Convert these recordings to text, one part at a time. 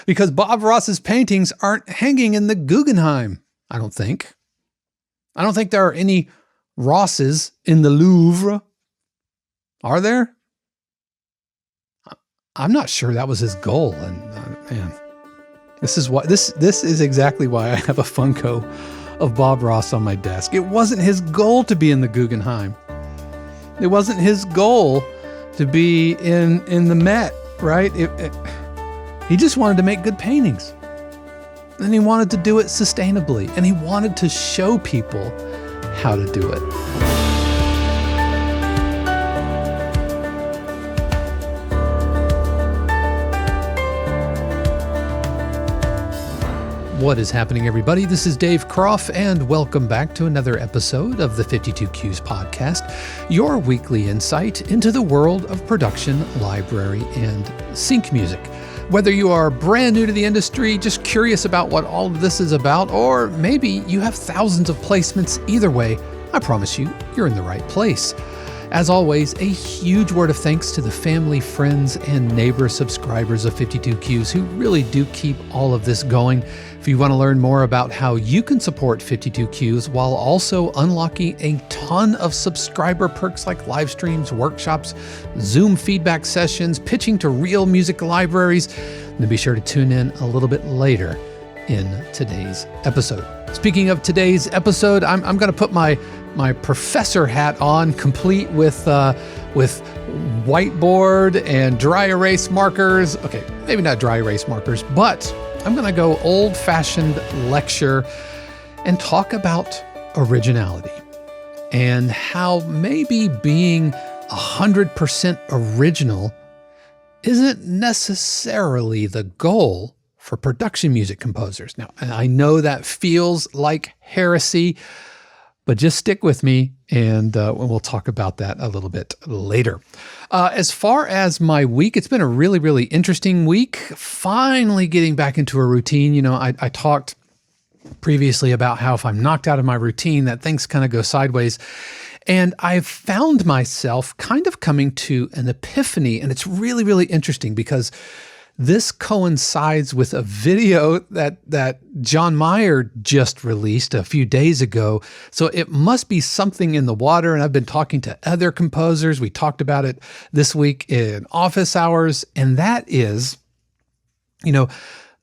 because Bob Ross's paintings aren't hanging in the Guggenheim, I don't think. I don't think there are any Rosses in the Louvre. Are there? I'm not sure that was his goal. And man, this is exactly why I have a Funko of Bob Ross on my desk. It wasn't his goal to be in the Guggenheim. It wasn't his goal to be in the Met, right? He just wanted to make good paintings. And he wanted to do it sustainably. And he wanted to show people how to do it. What is happening, everybody? This is Dave Croft, and welcome back to another episode of the 52 Qs podcast, your weekly insight into the world of production, library, and sync music. Whether you are brand new to the industry, just curious about what all of this is about, or maybe you have thousands of placements, either way, I promise you, you're in the right place. As always, a huge word of thanks to the family, friends, and neighbor subscribers of 52 Qs who really do keep all of this going. If you want to learn more about how you can support 52 Qs while also unlocking a ton of subscriber perks like live streams, workshops, Zoom feedback sessions, pitching to real music libraries, then be sure to tune in a little bit later in today's episode. Speaking of today's episode, I'm going to put my professor hat on, complete with whiteboard and dry erase markers. Okay, maybe not dry erase markers, but I'm going to go old-fashioned lecture and talk about originality and how maybe being 100% original isn't necessarily the goal for production music composers. Now, I know that feels like heresy, but just stick with me, and we'll talk about that a little bit later. As far as my week, it's been a really, really interesting week. Finally getting back into a routine. You know, I talked previously about how if I'm knocked out of my routine, that things kind of go sideways. And I've found myself kind of coming to an epiphany, and it's really, really interesting because this coincides with a video that John Mayer just released a few days ago. So it must be something in the water. And I've been talking to other composers. We talked about it this week in office hours. And that is, you know,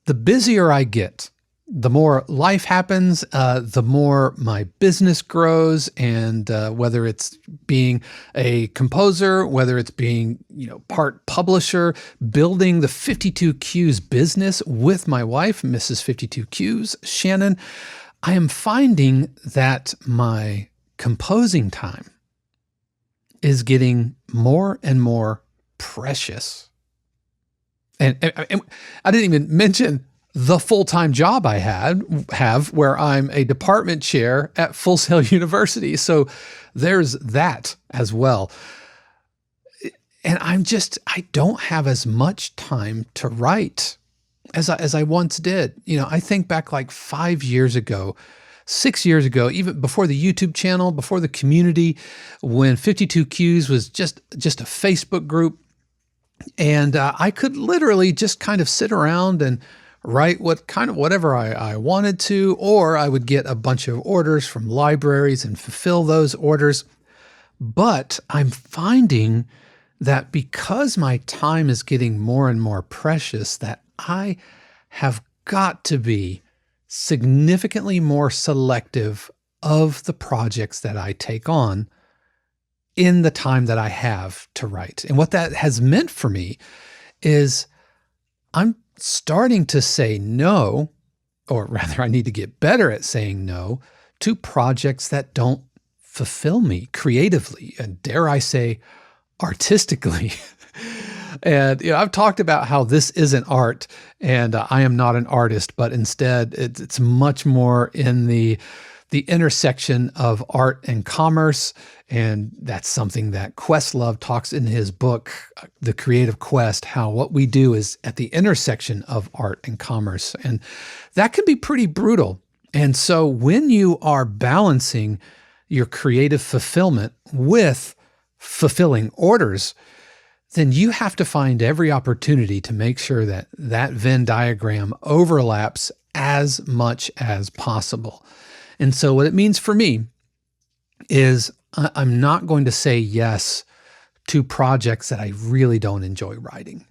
the busier I get, the more life happens, the more my business grows, and whether it's being a composer, whether it's being, part publisher, building the 52 Qs business with my wife, Mrs. 52 Qs, Shannon, I am finding that my composing time is getting more and more precious. And I didn't even mention the full-time job I have where I'm a department chair at Full Sail University. So there's that as well. And I don't have as much time to write as I once did. I think back like 5 years ago, 6 years ago, even before the YouTube channel, before the community, when 52 Qs was just a Facebook group. And I could literally just kind of sit around and write whatever I wanted to, or I would get a bunch of orders from libraries and fulfill those orders. But I'm finding that because my time is getting more and more precious, that I have got to be significantly more selective of the projects that I take on in the time that I have to write. And what that has meant for me is I'm starting to say no, or rather I need to get better at saying no to projects that don't fulfill me creatively and, dare I say, artistically. And I've talked about how this isn't art, and I am not an artist, but instead it's much more in the intersection of art and commerce. And that's something that Questlove talks in his book, The Creative Quest, how what we do is at the intersection of art and commerce. And that can be pretty brutal. And so when you are balancing your creative fulfillment with fulfilling orders, then you have to find every opportunity to make sure that that Venn diagram overlaps as much as possible. And so what it means for me is I'm not going to say yes to projects that I really don't enjoy writing.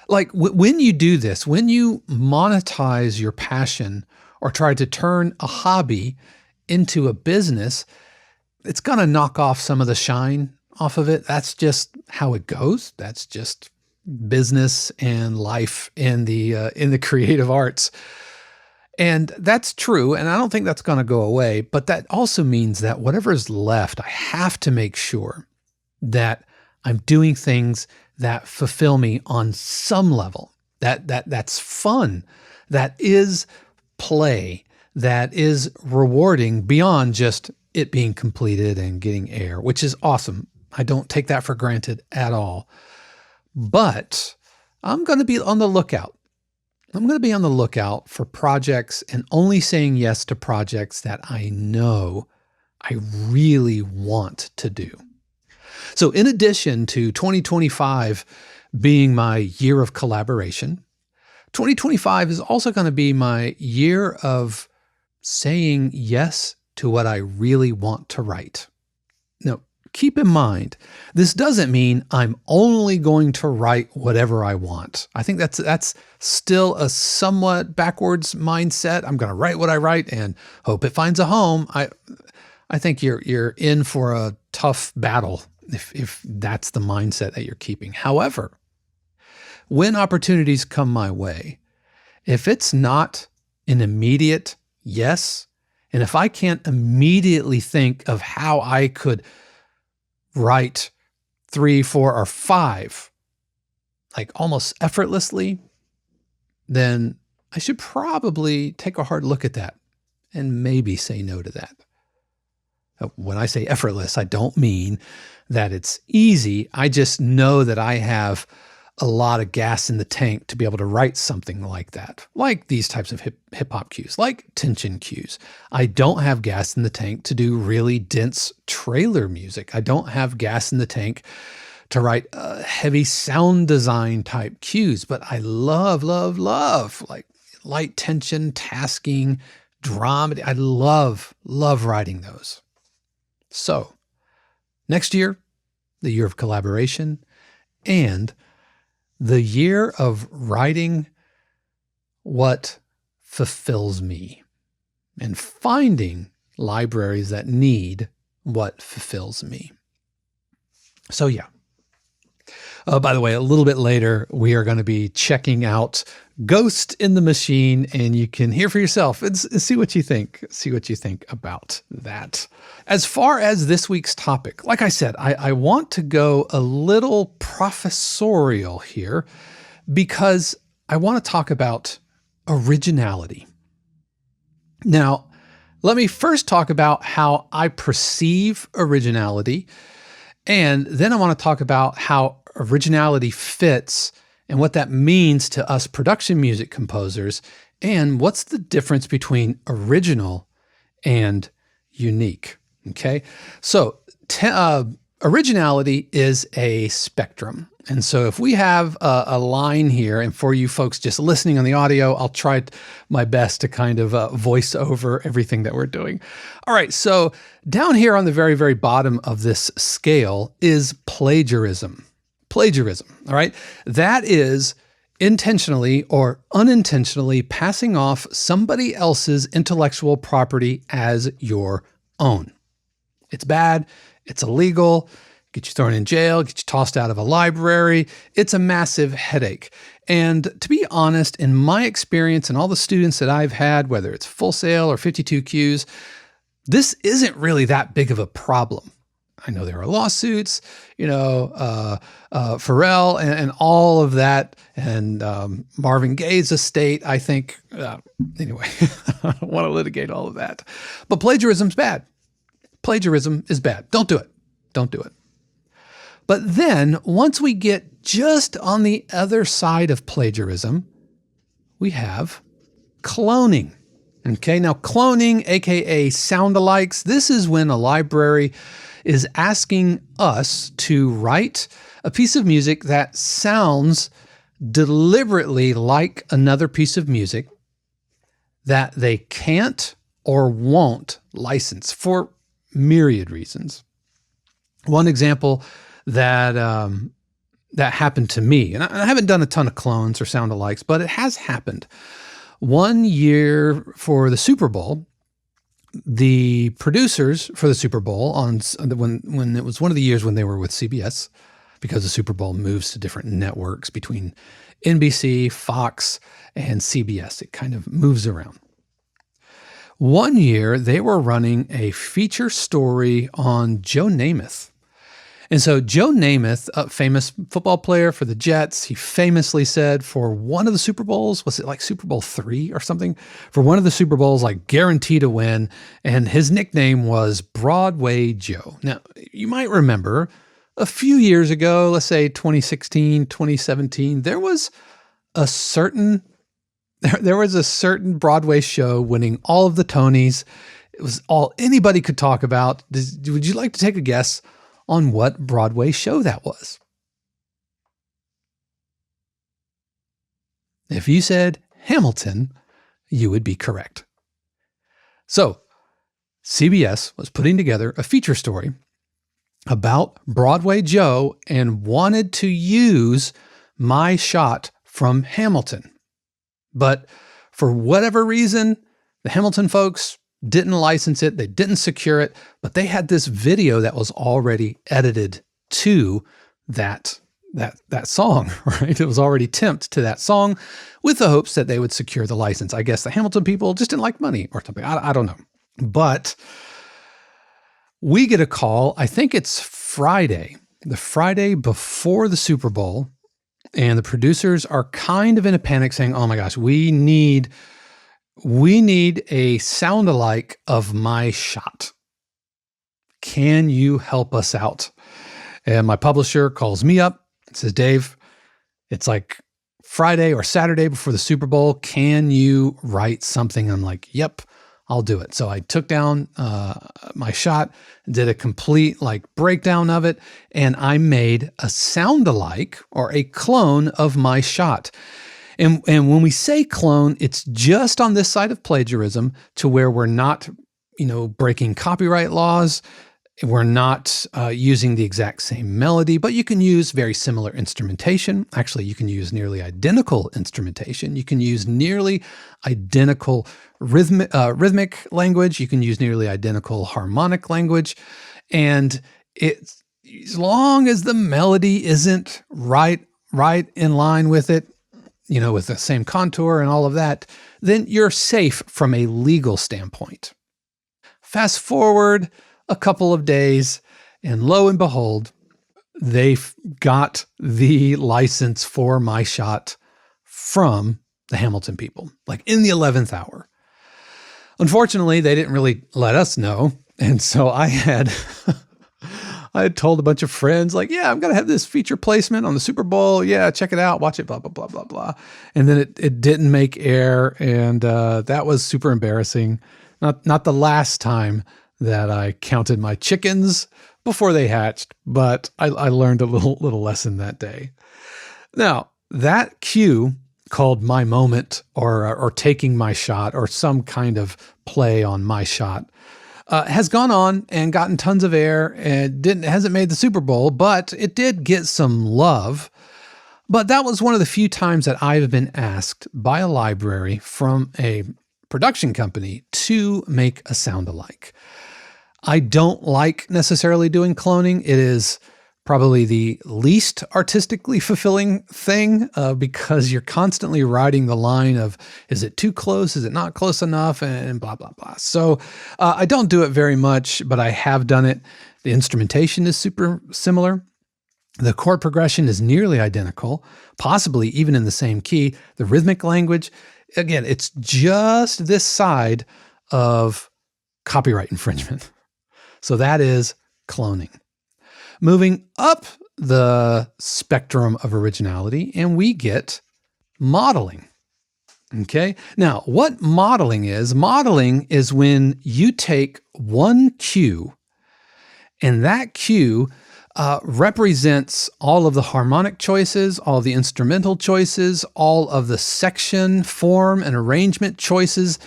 Like when you do this, when you monetize your passion or try to turn a hobby into a business, it's going to knock off some of the shine off of it. That's just how it goes. That's just business and life in the creative arts. And that's true. And I don't think that's going to go away. But that also means that whatever is left, I have to make sure that I'm doing things that fulfill me on some level. That's fun. That is play. That is rewarding beyond just it being completed and getting air, which is awesome. I don't take that for granted at all. But I'm going to be on the lookout. I'm going to be on the lookout for projects and only saying yes to projects that I know I really want to do. So in addition to 2025 being my year of collaboration, 2025 is also going to be my year of saying yes to what I really want to write. Now, keep in mind, this doesn't mean I'm only going to write whatever I want. I think that's still a somewhat backwards mindset. I'm going to write what I write and hope it finds a home. I think you're in for a tough battle if that's the mindset that you're keeping. However, when opportunities come my way, if it's not an immediate yes, and if I can't immediately think of how I could write 3, 4, or 5, like almost effortlessly, then I should probably take a hard look at that and maybe say no to that. When I say effortless, I don't mean that it's easy. I just know that I have a lot of gas in the tank to be able to write something like that, like these types of hip hop cues, like tension cues. I don't have gas in the tank to do really dense trailer music. I don't have gas in the tank to write heavy sound design type cues, but I love like light tension, tasking, dramedy. I love writing those. So next year, the year of collaboration and the year of writing what fulfills me and finding libraries that need what fulfills me. So yeah. By the way, a little bit later, we are going to be checking out Ghost in the Machine, and you can hear for yourself and see what you think. See what you think about that. As far as this week's topic, like I said, I want to go a little professorial here because I want to talk about originality. Now, let me first talk about how I perceive originality, and then I want to talk about how originality fits and what that means to us production music composers, and what's the difference between original and unique. Okay, so originality is a spectrum. And so if we have a line here, and for you folks just listening on the audio, I'll try my best to kind of voice over everything that we're doing. All right, so down here on the very, very bottom of this scale is plagiarism. Plagiarism, all right? That is intentionally or unintentionally passing off somebody else's intellectual property as your own. It's bad. It's illegal. Get you thrown in jail, get you tossed out of a library. It's a massive headache. And to be honest, in my experience and all the students that I've had, whether it's Full Sail or 52 Qs, this isn't really that big of a problem. I know there are lawsuits, Pharrell and all of that, and Marvin Gaye's estate, I think. Anyway, I don't want to litigate all of that. But plagiarism's bad. Plagiarism is bad. Don't do it. Don't do it. But then once we get just on the other side of plagiarism, we have cloning. Okay, now cloning, aka sound-alikes, this is when a library is asking us to write a piece of music that sounds deliberately like another piece of music that they can't or won't license for myriad reasons. One example that that happened to me, and I haven't done a ton of clones or sound-alikes, but it has happened. One year for the Super Bowl, the producers for the Super Bowl when it was one of the years when they were with CBS, because the Super Bowl moves to different networks between NBC, Fox, and CBS. It kind of moves around. One year, they were running a feature story on Joe Namath. And so Joe Namath, a famous football player for the Jets, he famously said for one of the Super Bowls, was it like Super Bowl III or something? For one of the Super Bowls, like guaranteed to win. And his nickname was Broadway Joe. Now, you might remember a few years ago, let's say 2016, 2017, there was a certain Broadway show winning all of the Tonys. It was all anybody could talk about. Would you like to take a guess on what Broadway show that was? If you said Hamilton, you would be correct. So CBS was putting together a feature story about Broadway Joe and wanted to use my shot from Hamilton. But for whatever reason, the Hamilton folks didn't license it. They didn't secure it, but they had this video that was already edited to that song, right? It was already temped to that song with the hopes that they would secure the license. I guess the Hamilton people just didn't like money or something. I don't know. But we get a call, I think it's Friday, the Friday before the Super Bowl, and the producers are kind of in a panic saying, oh my gosh, we need a sound-alike of my shot. Can you help us out? And my publisher calls me up and says, Dave, it's like Friday or Saturday before the Super Bowl. Can you write something? I'm like, yep, I'll do it. So I took down my shot, did a complete breakdown of it, and I made a sound-alike or a clone of my shot. And when we say clone, it's just on this side of plagiarism to where we're not, breaking copyright laws. We're not using the exact same melody, but you can use very similar instrumentation. Actually, you can use nearly identical instrumentation. You can use nearly identical rhythmic language. You can use nearly identical harmonic language. And it's, as long as the melody isn't right in line with it, with the same contour and all of that, then you're safe from a legal standpoint. Fast forward a couple of days, and lo and behold, they've got the license for my shot from the Hamilton people, in the 11th hour. Unfortunately, they didn't really let us know. And so I had told a bunch of friends, yeah, I'm going to have this feature placement on the Super Bowl. Yeah, check it out. Watch it, blah, blah, blah, blah, blah. And then it didn't make air. And that was super embarrassing. Not the last time that I counted my chickens before they hatched, but I learned a little lesson that day. Now, that cue called My Moment or Taking My Shot or some kind of play on my shot has gone on and gotten tons of air and hasn't made the Super Bowl, but it did get some love. But that was one of the few times that I've been asked by a library from a production company to make a sound-alike. I don't like necessarily doing cloning. It is probably the least artistically fulfilling thing because you're constantly riding the line of, is it too close? Is it not close enough? And blah, blah, blah. So I don't do it very much, but I have done it. The instrumentation is super similar. The chord progression is nearly identical, possibly even in the same key. The rhythmic language, again, it's just this side of copyright infringement. So that is cloning. Moving up the spectrum of originality, and we get modeling. Okay. Now, what modeling is when you take one cue and that cue represents all of the harmonic choices, all the instrumental choices, all of the section, form, and arrangement choices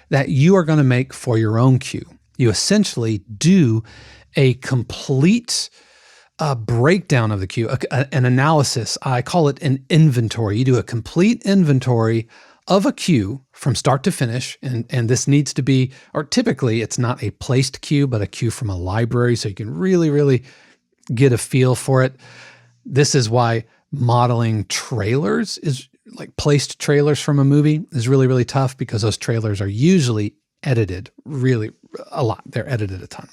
that you are going to make for your own cue. You essentially do a complete breakdown of the cue, an analysis. I call it an inventory. You do a complete inventory of a cue from start to finish. And this needs to be, or typically it's not a placed cue, but a cue from a library. So you can really get a feel for it. This is why modeling trailers is like placed trailers from a movie is really tough, because those trailers are usually edited really a lot. They're edited a ton.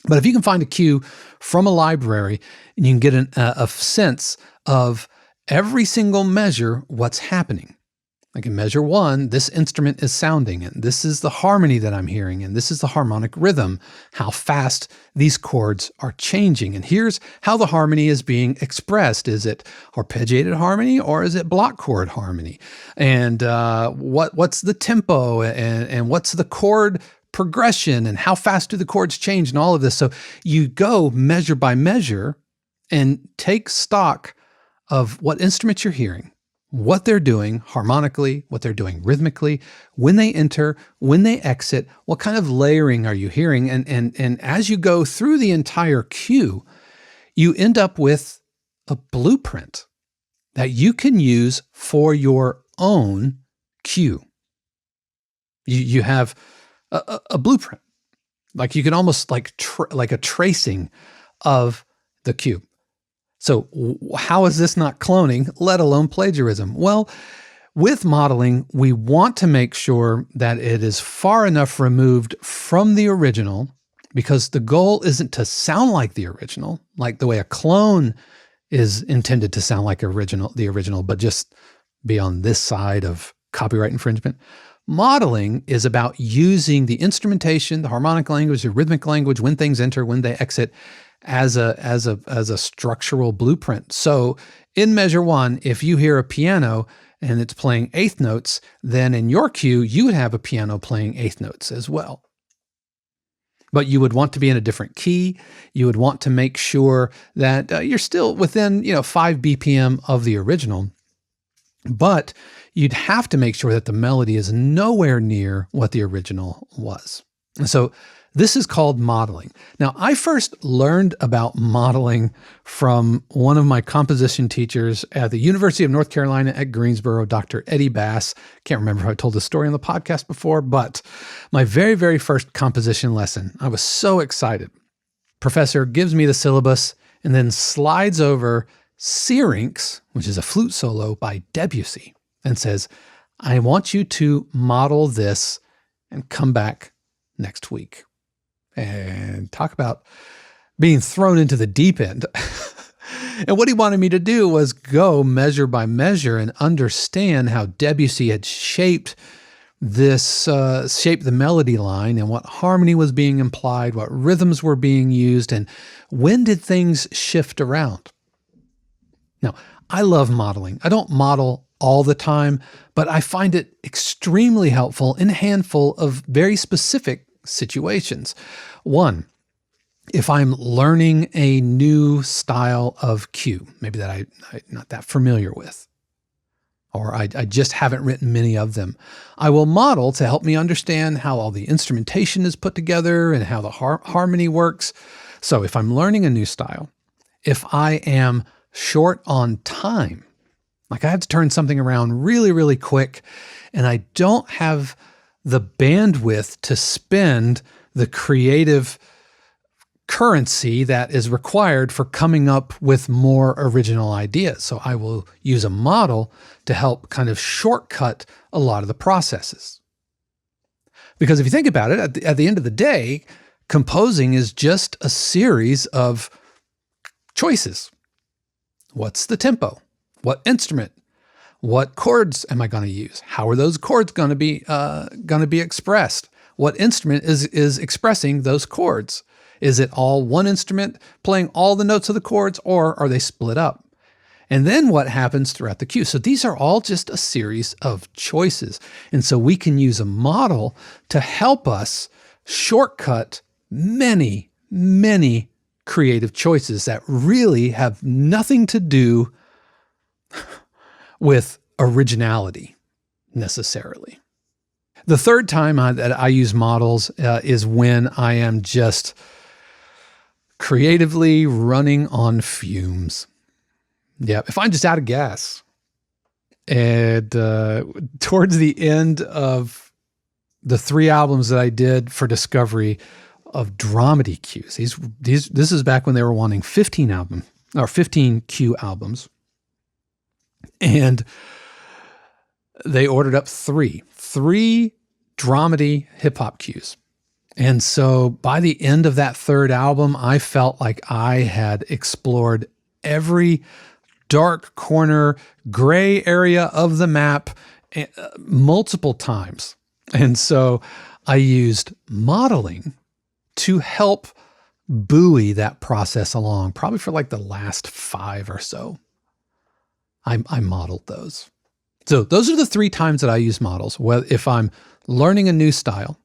But if you can find a cue from a library and you can get a sense of every single measure, what's happening. Like in measure 1, this instrument is sounding, and this is the harmony that I'm hearing, and this is the harmonic rhythm, how fast these chords are changing. And here's how the harmony is being expressed. Is it arpeggiated harmony or is it block chord harmony? And what's the tempo and what's the chord progression and how fast do the chords change and all of this. So you go measure by measure and take stock of what instruments you're hearing, what they're doing harmonically, what they're doing rhythmically, when they enter, when they exit, what kind of layering are you hearing? And as you go through the entire cue, you end up with a blueprint that you can use for your own cue. You have a blueprint, like you can almost like a tracing of the cue. So how is this not cloning, let alone plagiarism? Well, with modeling, we want to make sure that it is far enough removed from the original, because the goal isn't to sound like the original, like the way a clone is intended to sound like the original, but just be on this side of copyright infringement. Modeling is about using the instrumentation, the harmonic language, the rhythmic language, when things enter, when they exit, as a structural blueprint. So in measure 1, if you hear a piano and it's playing eighth notes, then in your cue, you would have a piano playing eighth notes as well. But you would want to be in a different key. You would want to make sure that you're still within 5 BPM of the original. But you'd have to make sure that the melody is nowhere near what the original was. And so this is called modeling. Now, I first learned about modeling from one of my composition teachers at the University of North Carolina at Greensboro, Dr. Eddie Bass. Can't remember if I told this story on the podcast before, but my very first composition lesson, I was so excited. Professor gives me the syllabus and then slides over Syrinx, which is a flute solo by Debussy, and says, I want you to model this and come back next week. And talk about being thrown into the deep end. And what he wanted me to do was go measure by measure and understand how Debussy had shaped the melody line and what harmony was being implied, what rhythms were being used, and when did things shift around. Now, I love modeling. I don't model all the time, but I find it extremely helpful in a handful of very specific situations. One, if I'm learning a new style of cue, maybe that I'm not that familiar with, or I just haven't written many of them, I will model to help me understand how all the instrumentation is put together and how the harmony works. So if I'm learning a new style, if I am short on time, like I have to turn something around really quick, and I don't have the bandwidth to spend the creative currency that is required for coming up with more original ideas. So I will use a model to help kind of shortcut a lot of the processes. Because if you think about it, at the end of the day, composing is just a series of choices. What's the tempo? What instrument? What chords am I going to use? How are those chords going to be expressed? What instrument is expressing those chords? Is it all one instrument playing all the notes of the chords, or are they split up? and then what happens throughout the cue. So these are all just a series of choices. And so we can use a model to help us shortcut many, many creative choices that really have nothing to do with originality necessarily. The third time that I use models is when I am just creatively running on fumes. Yeah, if I'm just out of gas. And towards the end of the 3 albums that I did for Discovery of dramedy cues, this is back when they were wanting 15 cue albums. And they ordered up three dramedy hip hop cues. And so by the end of that 3rd album, I felt like I had explored every dark corner, gray area of the map multiple times. And so I used modeling to help buoy that process along, probably for like the last 5 or so. I modeled those. So those are the 3 times that I use models. Well, if I'm learning a new style,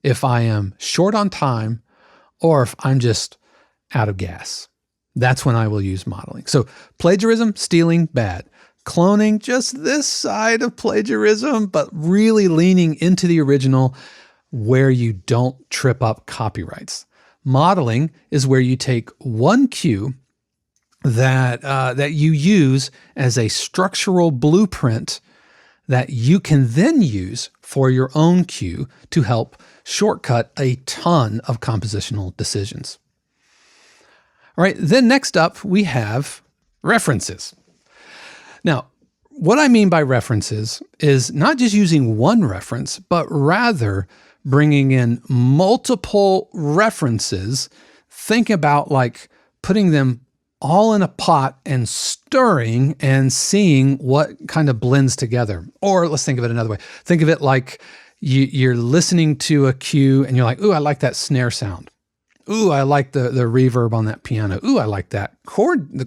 if I am short on time, or if I'm just out of gas, that's when I will use modeling. So plagiarism, stealing, bad. Cloning, just this side of plagiarism, but really leaning into the original where you don't trip up copyrights. Modeling is where you take one cue that you use as a structural blueprint that you can then use for your own cue to help shortcut a ton of compositional decisions. All right, then next up we have references. Now, what I mean by references is not just using one reference, but rather bringing in multiple references. Think about like putting them all in a pot and stirring and seeing what kind of blends together. Or let's think of it another way. Think of it like you're listening to a cue and you're like, ooh, I like that snare sound. Ooh, I like the reverb on that piano. Ooh, I like the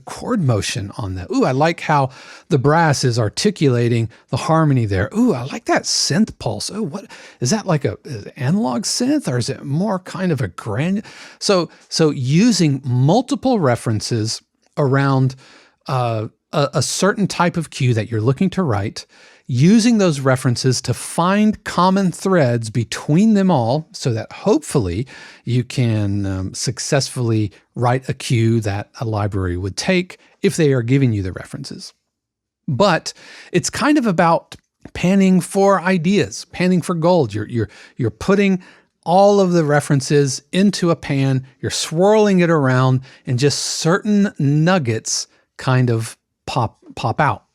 chord motion on that. Ooh, I like how the brass is articulating the harmony there. Ooh, I like that synth pulse. Oh, what is that, like is it analog synth, or is it more kind of a grand? So using multiple references around a certain type of cue that you're looking to write, using those references to find common threads between them all so that hopefully you can successfully write a cue that a library would take if they are giving you the references. But it's kind of about panning for ideas, panning for gold. You're putting all of the references into a pan, you're swirling it around, and just certain nuggets kind of pop out.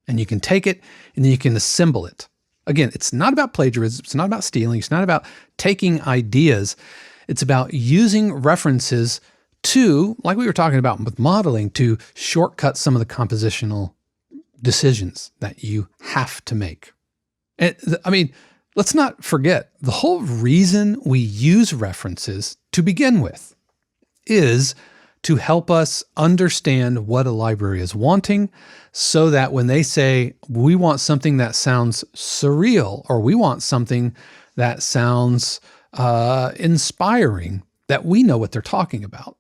And you can take it and then you can assemble it. Again, it's not about plagiarism. It's not about stealing. It's not about taking ideas. It's about using references to, like we were talking about with modeling, to shortcut some of the compositional decisions that you have to make. And let's not forget, the whole reason we use references to begin with is to help us understand what a library is wanting, so that when they say, we want something that sounds surreal, or we want something that sounds inspiring, that we know what they're talking about.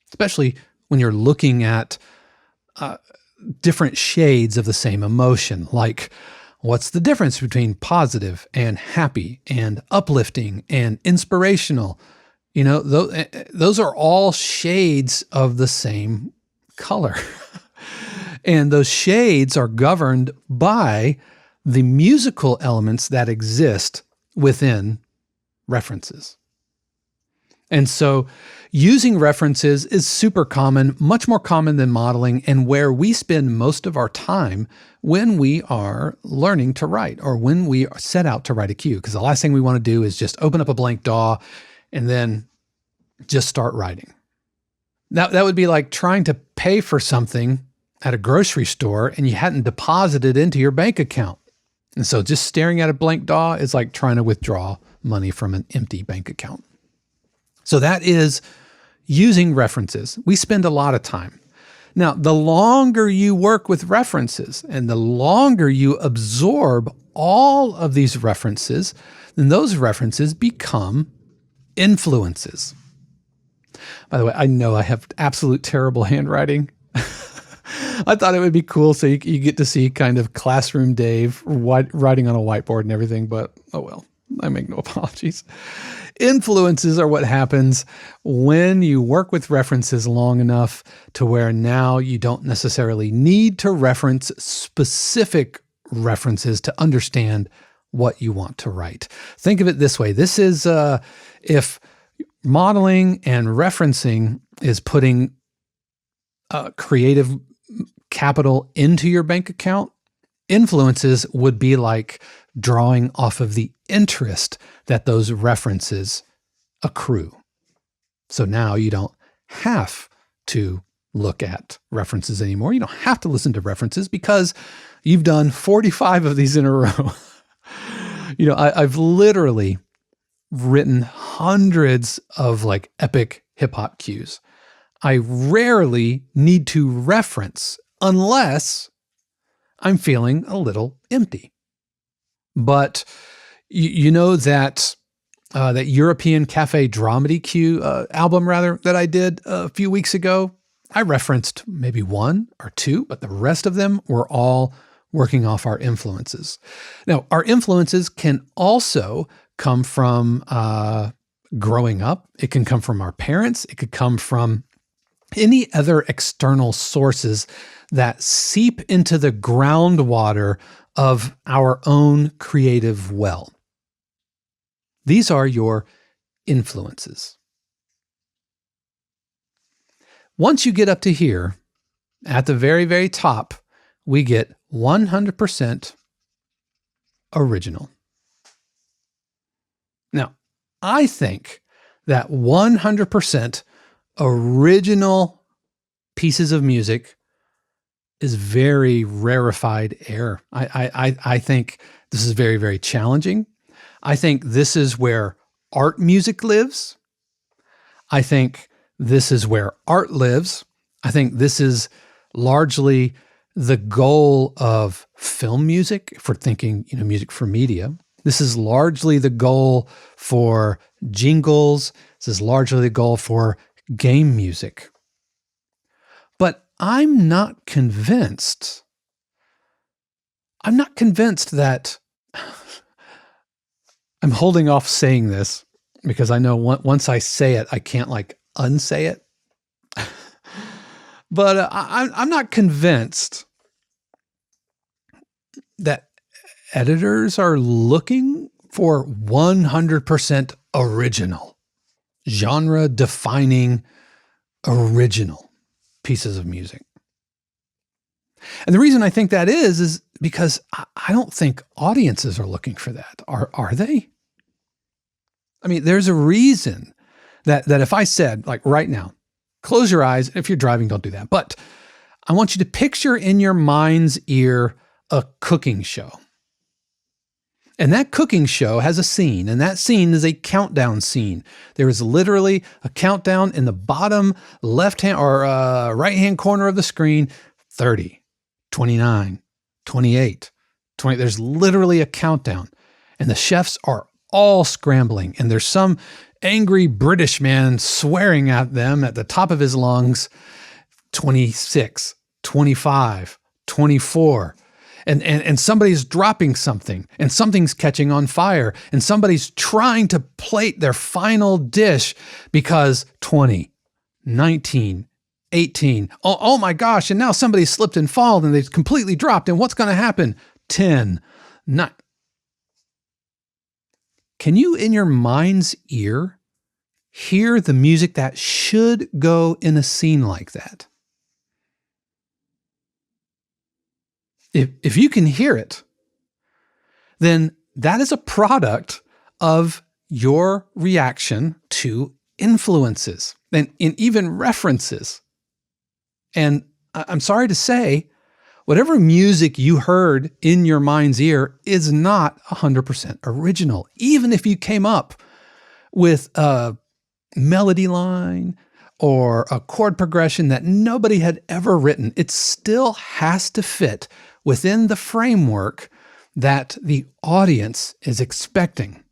Especially when you're looking at different shades of the same emotion, like what's the difference between positive and happy and uplifting and inspirational? You know, those are all shades of the same color. And those shades are governed by the musical elements that exist within references. And so using references is super common, much more common than modeling, and where we spend most of our time when we are learning to write, or when we set out to write a cue. Because the last thing we want to do is just open up a blank DAW and then just start writing. That would be like trying to pay for something at a grocery store and you hadn't deposited into your bank account. And so just staring at a blank DAW is like trying to withdraw money from an empty bank account. So that is using references. We spend a lot of time. Now, the longer you work with references and the longer you absorb all of these references, then those references become influences. By the way, I know I have absolute terrible handwriting. I thought it would be cool so you get to see kind of classroom Dave writing on a whiteboard and everything, but oh well, I make no apologies. Influences are what happens when you work with references long enough to where now you don't necessarily need to reference specific references to understand what you want to write. Think of it this way. This is if modeling and referencing is putting creative capital into your bank account, influences would be like drawing off of the interest that those references accrue. So now you don't have to look at references anymore. You don't have to listen to references because you've done 45 of these in a row. I've literally written hundreds of like epic hip hop cues. I rarely need to reference unless I'm feeling a little empty. But you know that European Cafe Dramedy cue album that I did a few weeks ago, I referenced maybe one or two, but the rest of them were all working off our influences. Now, our influences can also come from growing up. It can come from our parents. It could come from any other external sources that seep into the groundwater of our own creative well. These are your influences. Once you get up to here, at the very, very top, we get 100% original. Now, I think that 100% original pieces of music is very rarefied air. I think this is very, very challenging. I think this is where art music lives. I think this is where art lives. I think this is largely the goal of film music, if we're thinking, music for media. This is largely the goal for jingles. This is largely the goal for game music. But I'm not convinced that I'm holding off saying this because I know once I say it, I can't unsay it. But I'm not convinced that editors are looking for 100% original, genre-defining original pieces of music. And the reason I think that is because I don't think audiences are looking for that. Are they? I mean, there's a reason that if I said, right now, close your eyes. If you're driving, don't do that. But I want you to picture in your mind's ear a cooking show. And that cooking show has a scene, and that scene is a countdown scene. There is literally a countdown in the bottom left-hand or right-hand corner of the screen, 30, 29, 28, 20. There's literally a countdown, and the chefs are all scrambling, and there's some angry British man swearing at them at the top of his lungs, 26, 25, 24. And somebody's dropping something, and something's catching on fire, and somebody's trying to plate their final dish because 20, 19, 18. Oh my gosh, and now somebody slipped and fallen and they've completely dropped, and what's going to happen? 10, 9. Can you, in your mind's ear, hear the music that should go in a scene like that? If you can hear it, then that is a product of your reaction to influences and even references. And I'm sorry to say, whatever music you heard in your mind's ear is not 100% original. Even if you came up with a melody line or a chord progression that nobody had ever written. It still has to fit within the framework that the audience is expecting.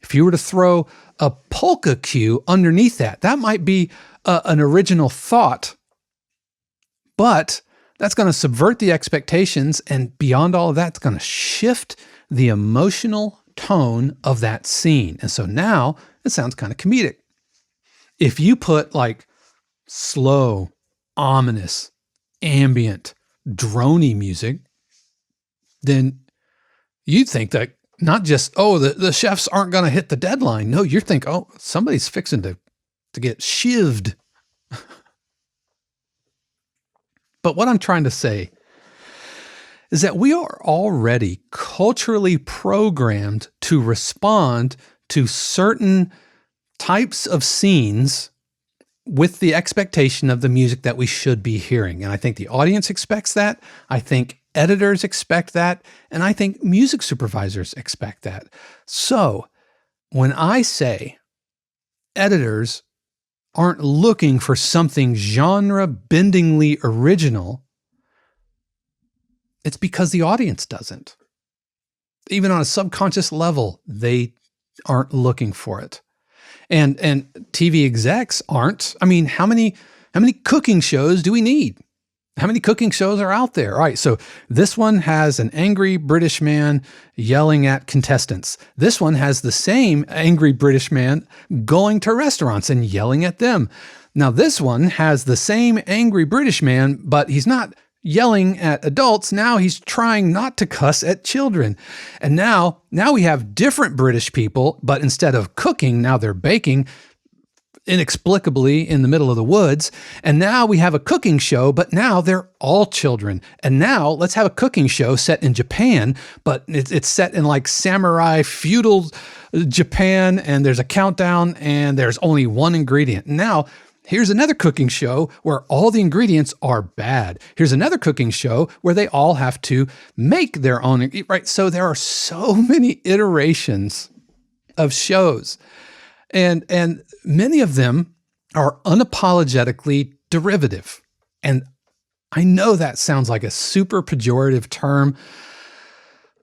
If you were to throw a polka cue underneath that, that might be an original thought, but that's going to subvert the expectations, and beyond all of that, it's going to shift the emotional tone of that scene. And so now it sounds kind of comedic. If you put like slow, ominous, ambient, droney music, then you'd think that not just, oh, the chefs aren't going to hit the deadline. No, you think, oh, somebody's fixing to get shivved. But what I'm trying to say is that we are already culturally programmed to respond to certain types of scenes with the expectation of the music that we should be hearing. And I think the audience expects that. I think editors expect that. And I think music supervisors expect that. So when I say editors aren't looking for something genre-bendingly original, it's because the audience doesn't. Even on a subconscious level, they aren't looking for it. And TV execs aren't. I mean, how many cooking shows do we need? How many cooking shows are out there? All right, so this one has an angry British man yelling at contestants. This one has the same angry British man going to restaurants and yelling at them. Now, this one has the same angry British man, but he's not yelling at adults. Now he's trying not to cuss at children. And now we have different British people, but instead of cooking, now they're baking inexplicably in the middle of the woods. And now we have a cooking show, but now they're all children. And now let's have a cooking show set in Japan, but it's set in like samurai feudal Japan, and there's a countdown and there's only one ingredient. Now, here's another cooking show where all the ingredients are bad. Here's another cooking show where they all have to make their own, right? So there are so many iterations of shows. And many of them are unapologetically derivative. And I know that sounds like a super pejorative term,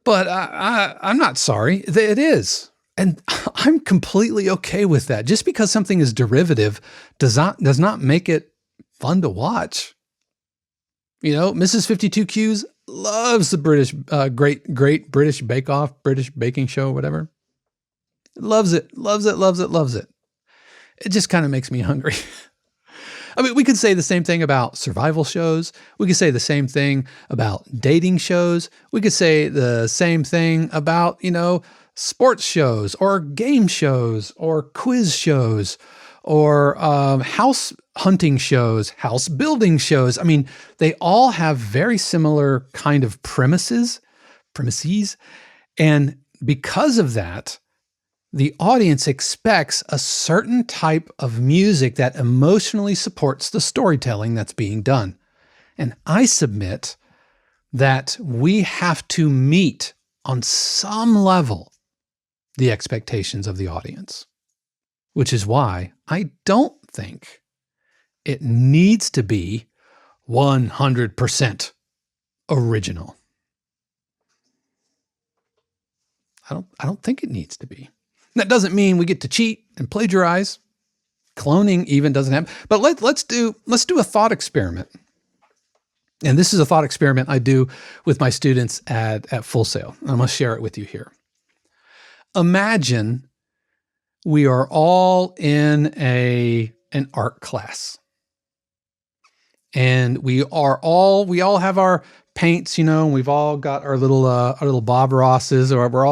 but I'm not sorry. It is. And I'm completely okay with that. Just because something is derivative does not make it fun to watch. You know, Mrs. 52 Q's loves the British, great British Bake Off, British baking show, whatever. Loves it. It just kind of makes me hungry. I mean, we could say the same thing about survival shows. We could say the same thing about dating shows. We could say the same thing about, sports shows or game shows or quiz shows or house hunting shows, house building shows. I mean, they all have very similar kind of premises. And because of that, the audience expects a certain type of music that emotionally supports the storytelling that's being done. And I submit that we have to meet on some level the expectations of the audience, which is why I don't think it needs to be 100% original. I don't think it needs to be. That doesn't mean we get to cheat and plagiarize. Cloning even doesn't happen. But let's do a thought experiment. And this is a thought experiment I do with my students at Full Sail. I'm going to share it with you here. Imagine we are all in an art class. And we all have our paints, and we've all got our little Bob Rosses, or we're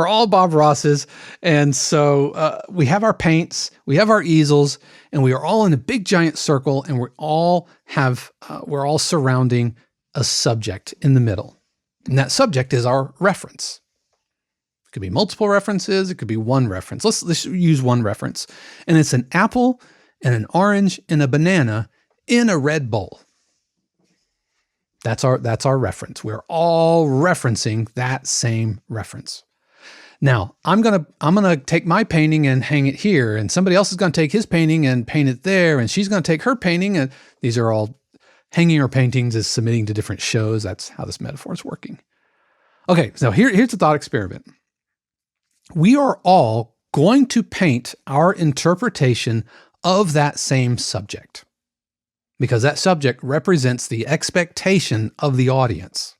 all Bob Rosses. And so we have our paints, we have our easels, and we are all in a big giant circle, and we're all surrounding a subject in the middle. And that subject is our reference. It could be multiple references, it could be one reference. Let's use one reference. And it's an apple and an orange and a banana in a red bowl. That's our reference. We're all referencing that same reference. Now, I'm gonna take my painting and hang it here, and somebody else is gonna take his painting and paint it there, and she's gonna take her painting, and these are all hanging our paintings is submitting to different shows. That's how this metaphor is working. Okay, so here's the thought experiment. We are all going to paint our interpretation of that same subject, because that subject represents the expectation of the audience.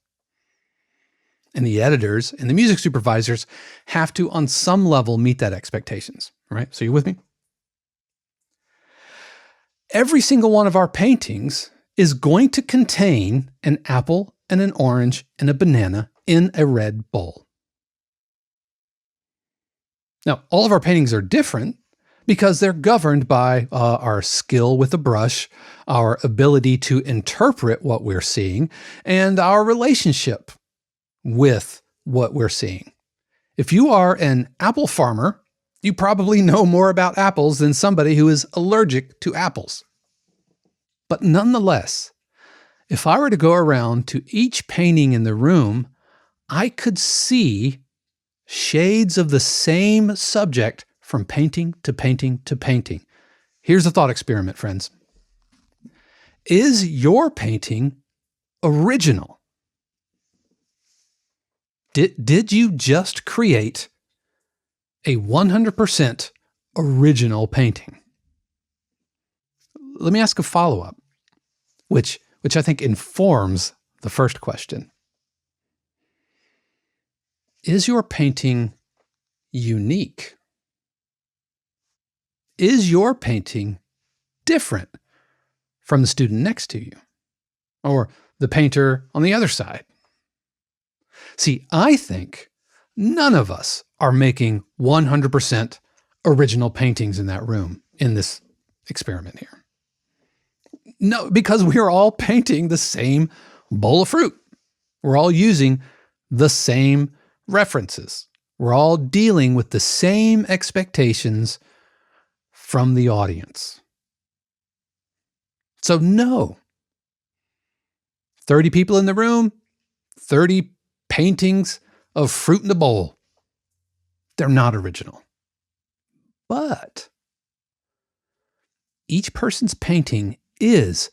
And the editors and the music supervisors have to, on some level, meet that expectations. All right, so you with me? Every single one of our paintings is going to contain an apple and an orange and a banana in a red bowl. Now, all of our paintings are different because they're governed by our skill with the brush, our ability to interpret what we're seeing, and our relationship with what we're seeing. If you are an apple farmer, you probably know more about apples than somebody who is allergic to apples. But nonetheless, if I were to go around to each painting in the room, I could see shades of the same subject from painting to painting to painting. Here's a thought experiment, friends. Is your painting original? Did you just create a 100% original painting? Let me ask a follow-up, which I think informs the first question. Is your painting unique? Is your painting different from the student next to you or the painter on the other side? See, I think none of us are making 100% original paintings in that room in this experiment here. No, because we are all painting the same bowl of fruit. We're all using the same references. We're all dealing with the same expectations from the audience. So no, 30 people in the room, 30 paintings of fruit in the bowl. They're not original. But each person's painting is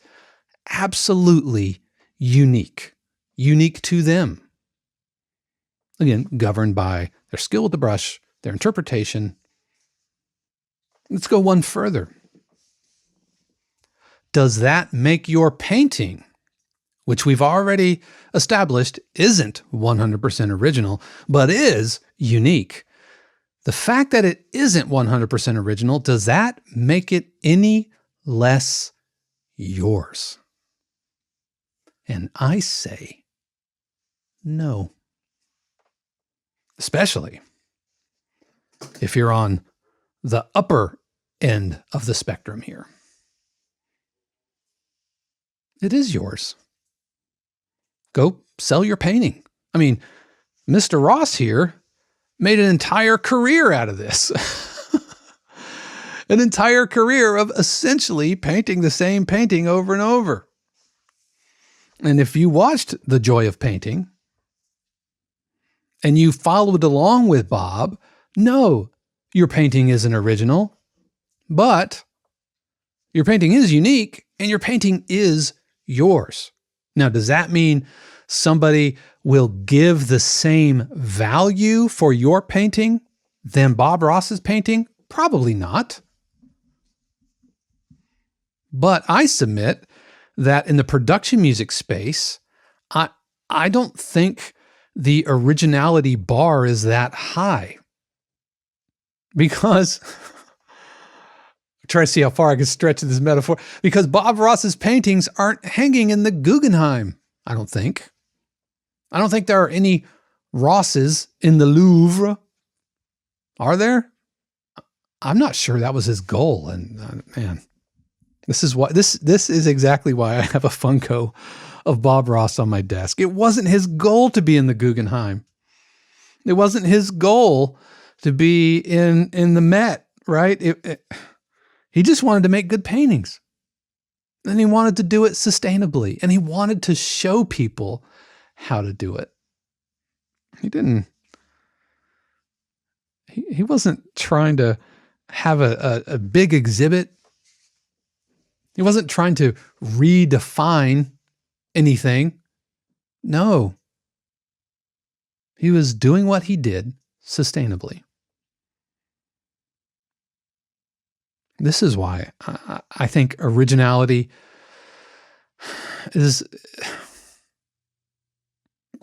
absolutely unique to them. Again, governed by their skill with the brush, their interpretation. Let's go one further. Does that make your painting, which we've already established isn't 100% original, but is unique? The fact that it isn't 100% original, does that make it any less yours? And I say no. Especially if you're on the upper end of the spectrum here. It is yours. Go sell your painting. I mean, Mr. Ross here made an entire career out of this. An entire career of essentially painting the same painting over and over. And if you watched The Joy of Painting and you followed along with Bob, no, your painting isn't original, but your painting is unique and your painting is yours. Now, does that mean somebody will give the same value for your painting than Bob Ross's painting? Probably not. But I submit that in the production music space, I don't think the originality bar is that high. Because, I'm trying to see how far I can stretch this metaphor, because Bob Ross's paintings aren't hanging in the Guggenheim, I don't think. I don't think there are any Rosses in the Louvre. Are there? I'm not sure that was his goal. And man, this is exactly why I have a Funko of Bob Ross on my desk. It wasn't his goal to be in the Guggenheim. It wasn't his goal to be in the Met, right? He just wanted to make good paintings. And he wanted to do it sustainably. And he wanted to show people how to do it. He didn't He wasn't trying to have a big exhibit. He wasn't trying to redefine anything. No. He was doing what he did sustainably. This is why I think originality is,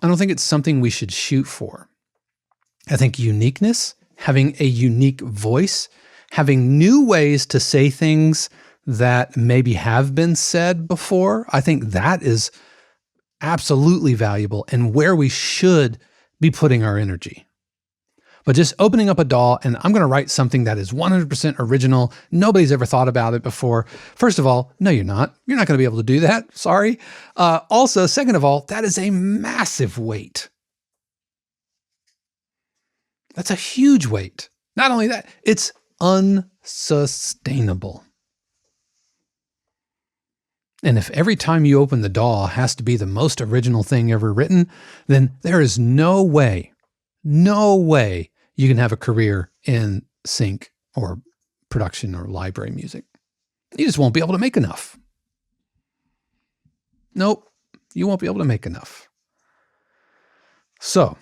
I don't think it's something we should shoot for. I think uniqueness, having a unique voice, having new ways to say things that maybe have been said before, I think that is absolutely valuable and where we should be putting our energy. But just opening up a DAW and I'm going to write something that is 100% original, nobody's ever thought about it before. First of all, no, you're not. You're not going to be able to do that. Sorry. Also, second of all, that is a massive weight. That's a huge weight. Not only that, it's unsustainable. And if every time you open the DAW has to be the most original thing ever written, then there is no way you can have a career in sync or production or library music. You just won't be able to make enough. Nope, you won't be able to make enough. So,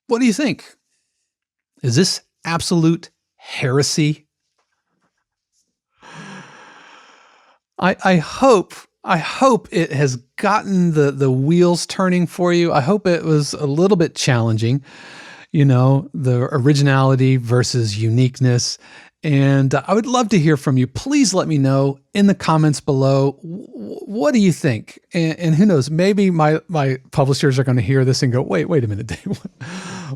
what do you think? Is this absolute heresy? I hope it has gotten the wheels turning for you. I hope it was a little bit challenging, the originality versus uniqueness. And I would love to hear from you. Please let me know in the comments below. What do you think? And who knows, maybe my publishers are going to hear this and go, wait a minute, Dave.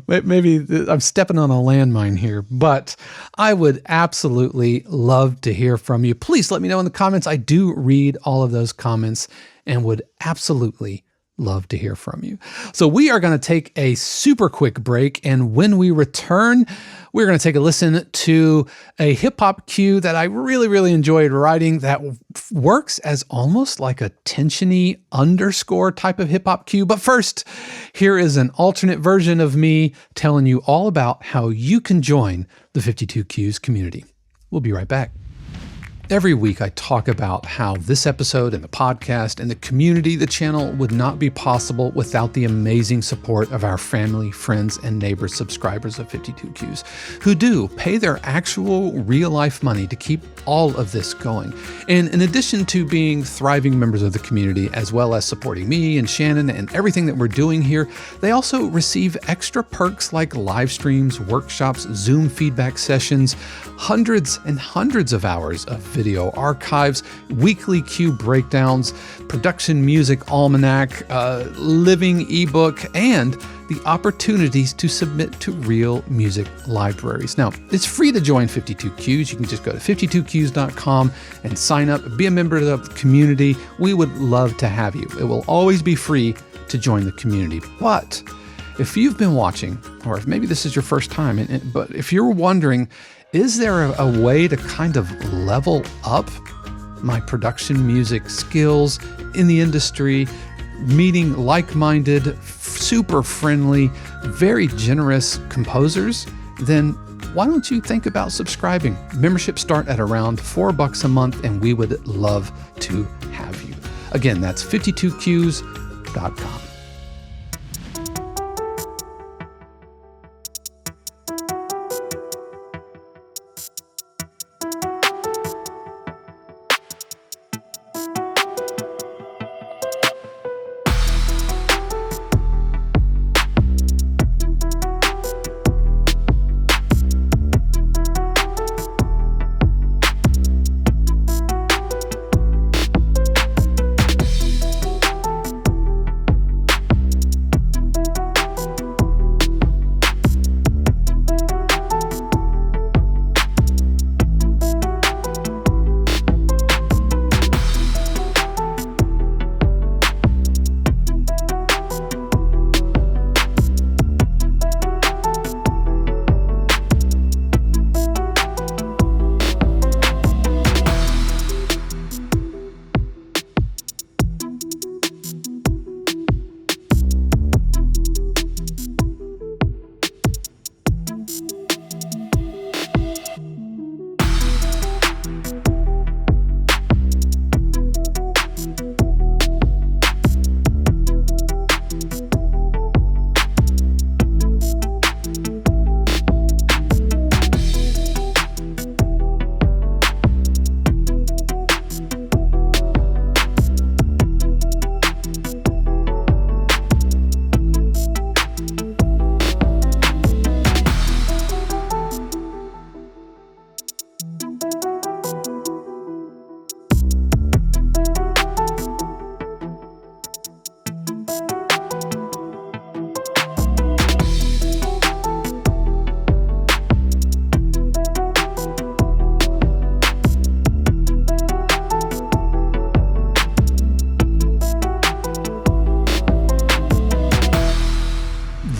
Maybe I'm stepping on a landmine here, but I would absolutely love to hear from you. Please let me know in the comments. I do read all of those comments and would absolutely love to hear from you. So we are going to take a super quick break. And when we return, we're going to take a listen to a hip hop cue that I really, really enjoyed writing that works as almost like a tensiony underscore type of hip hop cue. But first, here is an alternate version of me telling you all about how you can join the 52 Cues community. We'll be right back. Every week I talk about how this episode and the podcast and the community, the channel, would not be possible without the amazing support of our family, friends, and neighbors, subscribers of 52 Cues, who do pay their actual real-life money to keep all of this going. And in addition to being thriving members of the community, as well as supporting me and Shannon and everything that we're doing here, they also receive extra perks like live streams, workshops, Zoom feedback sessions, hundreds and hundreds of hours of video archives, weekly cue breakdowns, production music almanac, living ebook, and the opportunities to submit to real music libraries. Now, it's free to join 52 Cues. You can just go to 52cues.com and sign up, be a member of the community. We would love to have you. It will always be free to join the community. But if you've been watching, or if maybe this is your first time, but if you're wondering, is there a way to kind of level up my production music skills in the industry, meeting like-minded, super friendly, very generous composers? Then why don't you think about subscribing? Memberships start at around $4 a month, and we would love to have you. Again, that's 52cues.com.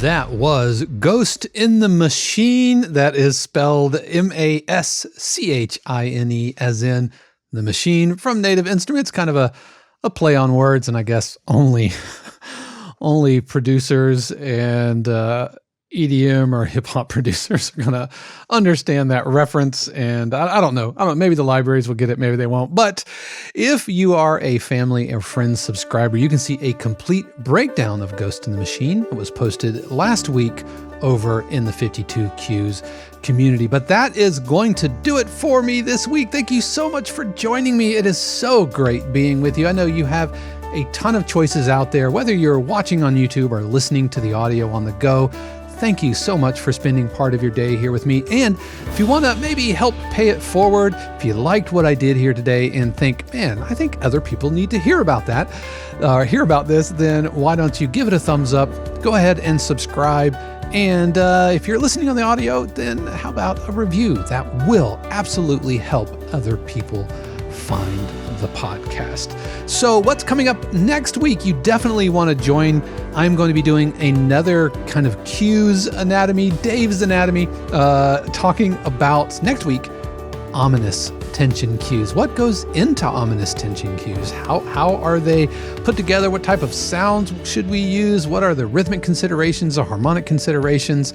That was Ghost in the Maschine. That is spelled Maschine, as in the machine, from Native Instruments. Kind of a play on words, and I guess only producers and EDM or hip hop producers are going to understand that reference. And I don't know. Maybe the libraries will get it. Maybe they won't. But if you are a family or friends subscriber, you can see a complete breakdown of Ghost in the Maschine. It was posted last week over in the 52 Qs community. But that is going to do it for me this week. Thank you so much for joining me. It is so great being with you. I know you have a ton of choices out there, whether you're watching on YouTube or listening to the audio on the go. Thank you so much for spending part of your day here with me. And if you want to maybe help pay it forward, if you liked what I did here today and think, man, I think other people need to hear about that, hear about this, then why don't you give it a thumbs up? Go ahead and subscribe. And if you're listening on the audio, then how about a review? That will absolutely help other people find the podcast. So what's coming up next week? You definitely want to join. I'm going to be doing another kind of Q's anatomy, Dave's anatomy, talking about next week, ominous tension cues. What goes into ominous tension cues? How are they put together? What type of sounds should we use? What are the rhythmic considerations, the harmonic considerations?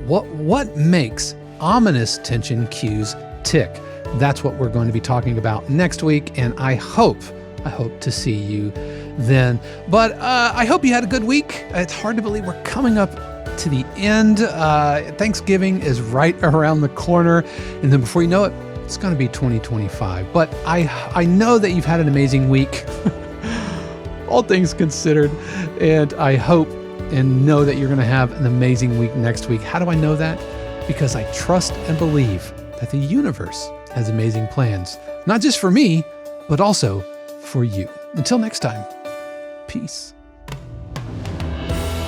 What makes ominous tension cues tick? That's what we're going to be talking about next week, and I hope to see you then. But I hope you had a good week. It's hard to believe we're coming up to the end. Thanksgiving is right around the corner, and then before you know it, it's going to be 2025. But I know that you've had an amazing week, all things considered, and I hope and know that you're going to have an amazing week next week. How do I know that? Because I trust and believe that the universe has amazing plans, not just for me, but also for you. Until next time, peace.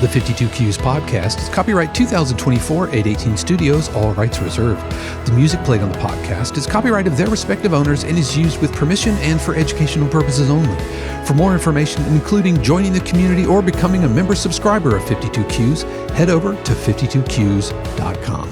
The 52 Qs podcast is copyright 2024 818 Studios, all rights reserved. The music played on the podcast is copyright of their respective owners and is used with permission and for educational purposes only. For more information, including joining the community or becoming a member subscriber of 52 Qs, head over to 52qs.com.